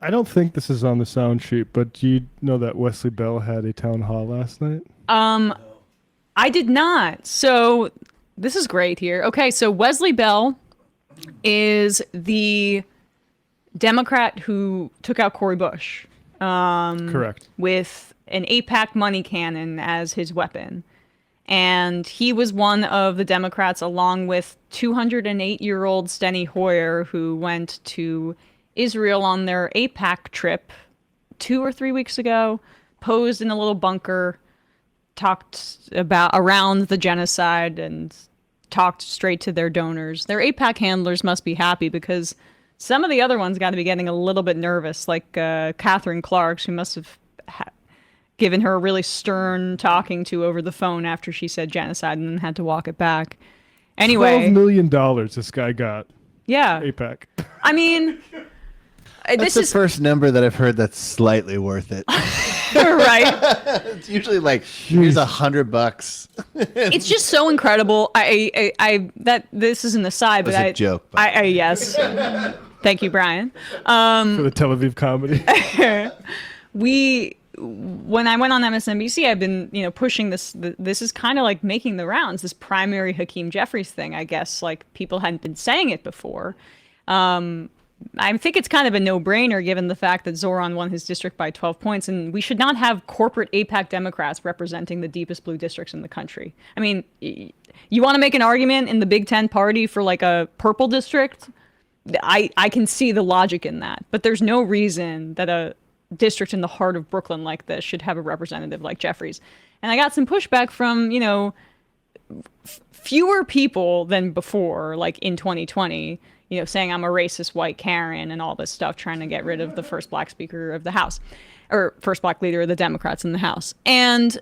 I don't think this is on the sound sheet, but do you know that Wesley Bell had a town hall last night? Um, I did not. So this is great here. Okay, so Wesley Bell is the Democrat who took out Cori Bush Correct. with an AIPAC money cannon as his weapon. And he was one of the Democrats, along with 208-year-old Steny Hoyer, who went to Israel on their AIPAC trip 2 or 3 weeks ago, posed in a little bunker, talked about around the genocide, and talked straight to their donors. Their AIPAC handlers must be happy because some of the other ones got to be getting a little bit nervous, like Catherine Clark, who must have given her a really stern talking to over the phone after she said genocide and then had to walk it back. Anyway, $12 million this guy got. Yeah. AIPAC. I mean, That's this the is first number that I've heard that's slightly worth it. right. It's usually like, here's $100. It's just so incredible. I that this is an aside, but It was a joke, but- I yes. Thank you, Brian. For the Tel Aviv comedy. When I went on MSNBC, I've been, pushing this. This is kind of like making the rounds. This primary Hakeem Jeffries thing, I guess, like people hadn't been saying it before. I think it's kind of a no-brainer given the fact that Zoran won his district by 12 points, and we should not have corporate AIPAC Democrats representing the deepest blue districts in the country. I mean, you want to make an argument in the Big Ten party for like a purple district? I can see the logic in that, but there's no reason that a district in the heart of Brooklyn like this should have a representative like Jeffries. And I got some pushback from, fewer people than before, like in 2020, saying I'm a racist white Karen and all this stuff, trying to get rid of the first black speaker of the House, or first black leader of the Democrats in the House. And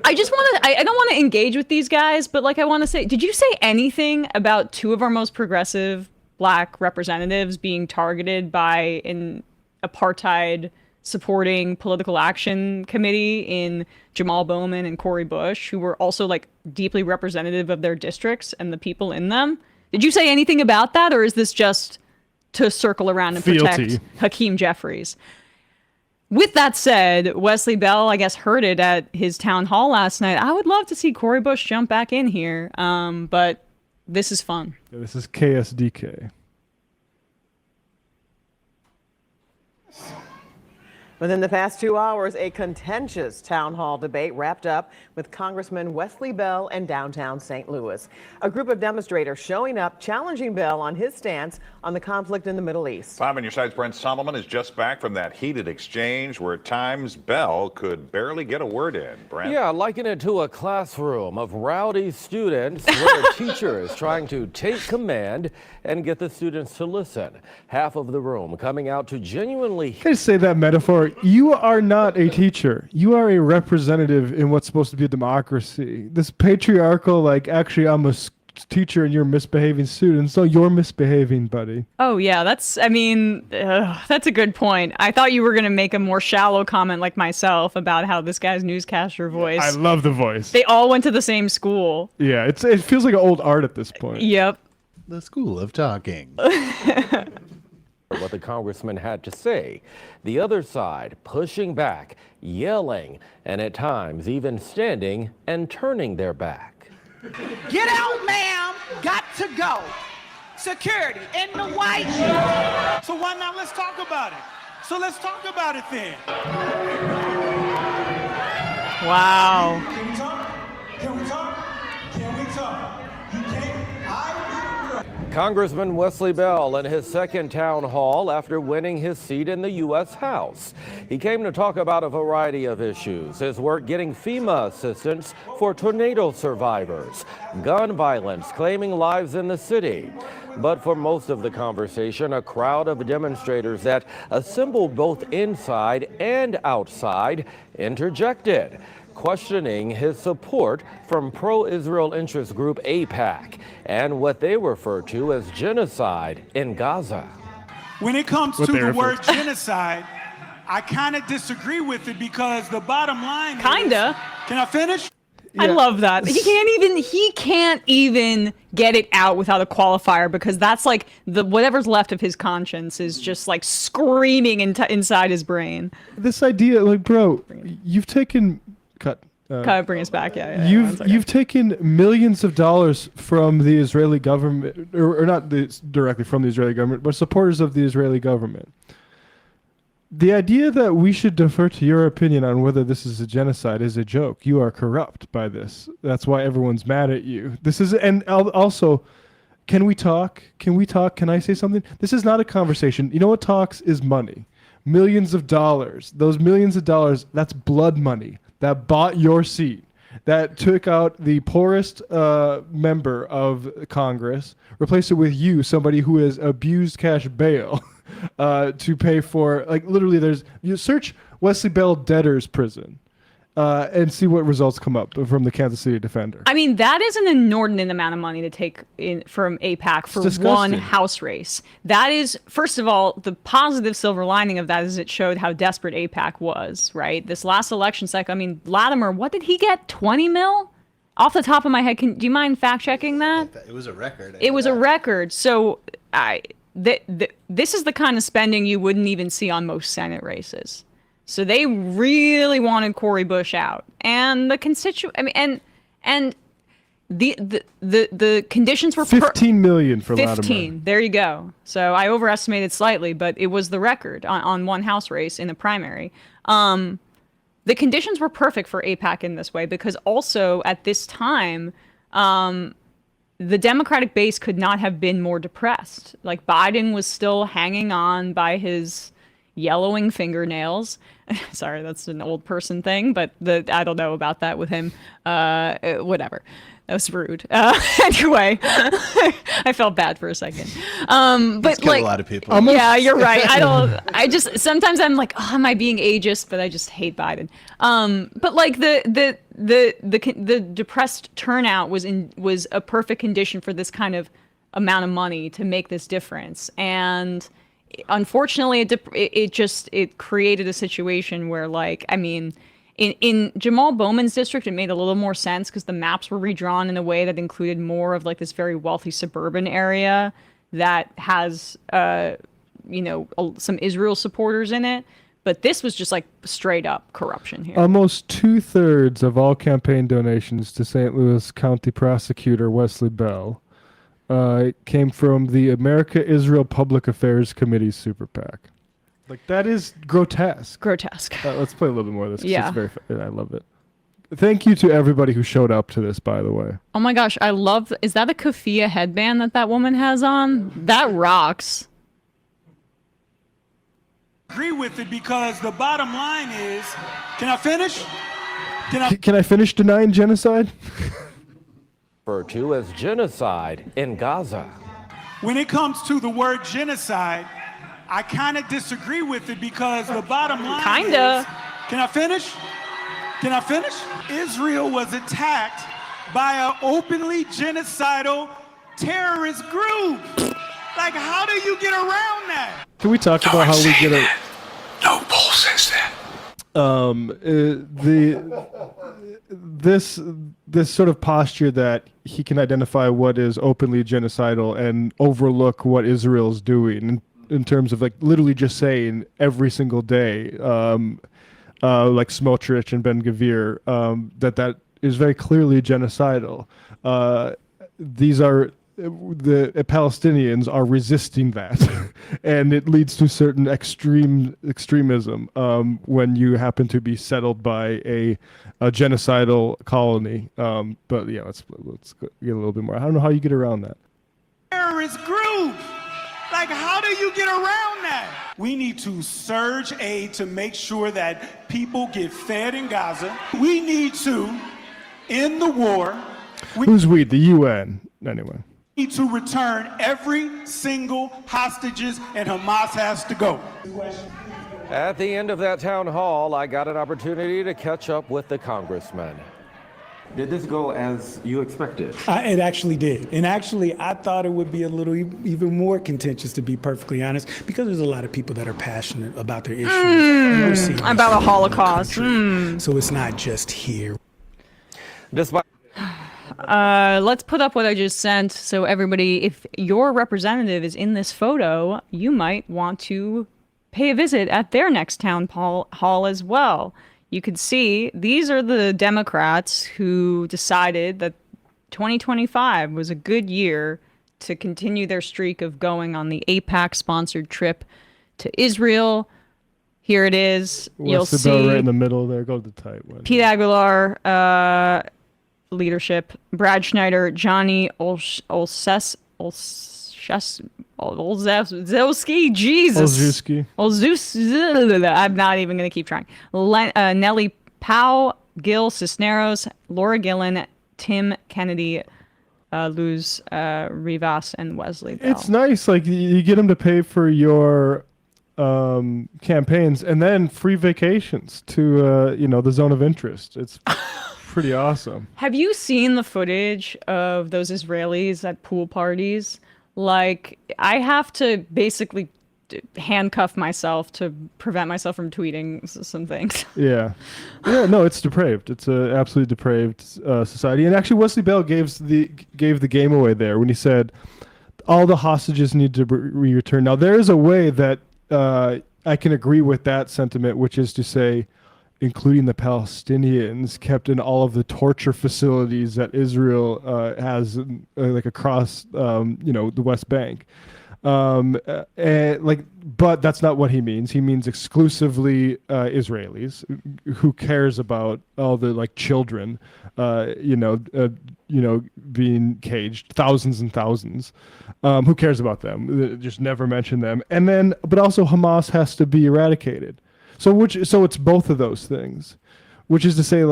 I just want to, I don't want to engage with these guys, but like I want to say, did you say anything about two of our most progressive black representatives being targeted by an apartheid supporting political action committee in Jamal Bowman and Cori Bush, who were also like deeply representative of their districts and the people in them? Did you say anything about that, or is this just to circle around and protect Hakeem Jeffries? With that said, Wesley Bell, I guess, heard it at his town hall last night. I would love to see Cori Bush jump back in here, but this is fun. Yeah, this is KSDK. Within the past 2 hours, a contentious town hall debate wrapped up with Congressman Wesley Bell in downtown St. Louis. A group of demonstrators showing up, challenging Bell on his stance on the conflict in the Middle East. 5 on your side's Brent Solomon is just back from that heated exchange where at times Bell could barely get a word in. Brent? Yeah, liken it to a classroom of rowdy students where a teacher is trying to take command and get the students to listen. Half of the room coming out to genuinely... Can I say that metaphor? You are not a teacher. You are a representative in what's supposed to be a democracy. This patriarchal, like, actually, I'm a teacher and you're misbehaving students. No, you're misbehaving, buddy. Oh, yeah, that's a good point. I thought you were going to make a more shallow comment like myself about how this guy's newscaster voice. I love the voice. They all went to the same school. Yeah, it feels like old art at this point. Yep. The school of talking. What the congressman had to say. The other side pushing back, yelling, and at times even standing and turning their back. Get out, ma'am. Got to go. Security in the white. So why not? Let's talk about it. So let's talk about it then. Wow. Can we talk? Can we talk? Can we talk? You can't. Congressman Wesley Bell in his second town hall after winning his seat in the U.S. House. He came to talk about a variety of issues, his work getting FEMA assistance for tornado survivors, gun violence claiming lives in the city. But for most of the conversation, a crowd of demonstrators that assembled both inside and outside interjected, questioning his support from pro-Israel interest group AIPAC and what they refer to as genocide in Gaza. When it comes to the word genocide, I kind of disagree with it because the bottom line Kinda. Can I finish? I love that. He can't even get it out without a qualifier, because that's like whatever's left of his conscience is just like screaming inside his brain. This idea, like, bro, you've taken Bring us back. Yeah. You've taken millions of dollars from the Israeli government, or not directly from the Israeli government, but supporters of the Israeli government. The idea that we should defer to your opinion on whether this is a genocide is a joke. You are corrupt by this. That's why everyone's mad at you. And also, can we talk? Can I say something? This is not a conversation. You know what talks is money. Millions of dollars. Those millions of dollars, that's blood money that bought your seat, that took out the poorest member of Congress, replaced it with you, somebody who has abused cash bail to pay for, like, literally you search Wesley Bell debtors prison and see what results come up from the Kansas City Defender. I mean, that is an inordinate amount of money to take in from AIPAC for one House race. That is, first of all, the positive silver lining of that is it showed how desperate AIPAC was, right? This last election cycle, I mean, Latimer, what did he get? 20 mil? Off the top of my head, do you mind fact checking that? It was a record. It was a record. So this is the kind of spending you wouldn't even see on most Senate races. So they really wanted Cori Bush out, and the and the conditions were 15 million for 15. Latimer. There you go. So I overestimated slightly, but it was the record on one House race in the primary. The conditions were perfect for AIPAC in this way, because also at this time, the Democratic base could not have been more depressed. Like, Biden was still hanging on by his yellowing fingernails. Sorry, that's an old person thing, but I don't know about that with him. Whatever. That was rude. Anyway, I felt bad for a second. But like, a lot of people. Yeah, you're right. Sometimes I'm like, oh, am I being ageist? But I just hate Biden. But like the depressed turnout was a perfect condition for this kind of amount of money to make this difference. And unfortunately, it created a situation where, like, I mean, in Jamal Bowman's district, it made a little more sense because the maps were redrawn in a way that included more of like this very wealthy suburban area that has, some Israel supporters in it. But this was just like straight up corruption here. Almost 2/3 of all campaign donations to St. Louis County Prosecutor Wesley Bell came from the America-Israel Public Affairs Committee Super PAC. Like, that is grotesque. Let's play a little bit more of this. Yeah. I love it. Thank you to everybody who showed up to this, by the way. Oh my gosh, I love... Is that a keffiyeh headband that woman has on? That rocks. Agree with it, because the bottom line is... Can I finish? Can I finish denying genocide? Referred to as genocide in Gaza. When it comes to the word genocide, I kind of disagree with it, because the bottom line is... Can I finish? Israel was attacked by an openly genocidal terrorist group. Like, how do you get around that? Can we talk about how we get a... No poll says that. This sort of posture that he can identify what is openly genocidal and overlook what Israel's doing in terms of, like, literally just saying every single day, like Smotrich and Ben-Gvir, that is very clearly genocidal. The Palestinians are resisting that, and it leads to certain extremism when you happen to be settled by a genocidal colony. But yeah, let's get a little bit more. I don't know how you get around that. Terrorist group. Like, how do you get around that? We need to surge aid to make sure that people get fed in Gaza. We need to end the war. Who's we? The UN, anyway. We need to return every single hostages, and Hamas has to go. At the end of that town hall, I got an opportunity to catch up with the congressman. Did this go as you expected? It actually did. And actually, I thought it would be a little even more contentious, to be perfectly honest, because there's a lot of people that are passionate about their issues. About a Holocaust. So it's not just here. Despite Let's put up what I just sent. So everybody, if your representative is in this photo, you might want to pay a visit at their next town hall as well. You could see these are the Democrats who decided that 2025 was a good year to continue their streak of going on the AIPAC sponsored trip to Israel. Here it is. You'll Wesley see Bell right in the middle there. Go to the tight one. Pete Aguilar, leadership, Brad Schneider, Johnny Olszewski, Jesus. I'm not even going to keep trying. Nellie Powell, Gil Cisneros, Laura Gillen, Tim Kennedy, Luz Rivas, and Wesley Bell. It's nice. Like you get them to pay for your campaigns and then free vacations to the zone of interest. It's pretty awesome. Have you seen the footage of those Israelis at pool parties? Like, I have to basically handcuff myself to prevent myself from tweeting some things. Yeah. No, it's depraved. It's a absolutely depraved society. And actually, Wesley Bell gave the game away there when he said all the hostages need to be returned. Now, there is a way that I can agree with that sentiment, which is to say, including the Palestinians kept in all of the torture facilities that Israel has like across the West Bank. But that's not what he means. He means exclusively Israelis. Who cares about all the children, being caged, thousands and thousands. Who cares about them? Just never mention them. And then, but also Hamas has to be eradicated. So it's both of those things, which is to say,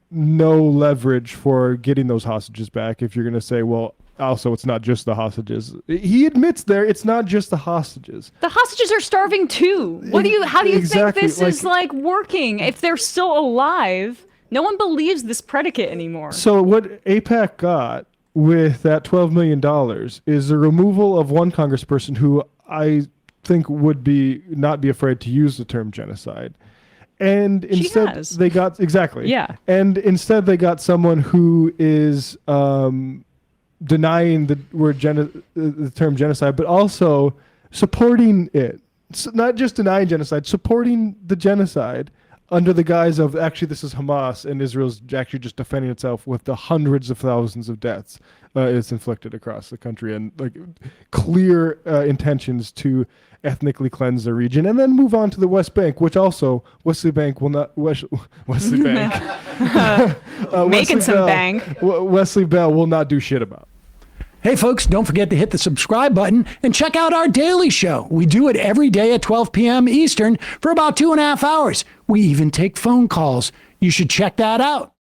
no leverage for getting those hostages back. If you're going to say, well, also it's not just the hostages. He admits there it's not just the hostages. The hostages are starving too. How do you think this is working? If they're still alive, no one believes this predicate anymore. So what AIPAC got with that $12 million is the removal of one congressperson who I think would not be afraid to use the term genocide, and instead they got and instead they got someone who is denying the term genocide, but also supporting it. So not just denying genocide, supporting the genocide under the guise of actually this is Hamas and Israel's actually just defending itself with the hundreds of thousands of deaths it's inflicted across the country and clear intentions to ethnically cleanse the region and then move on to the West Bank, which also Wesley Bank will not Wesley Bank Wesley Bell will not do shit about. Hey folks, don't forget to hit the subscribe button and check out our daily show. We do it every day at 12 p.m. Eastern for about 2.5 hours. We even take phone calls. You should check that out.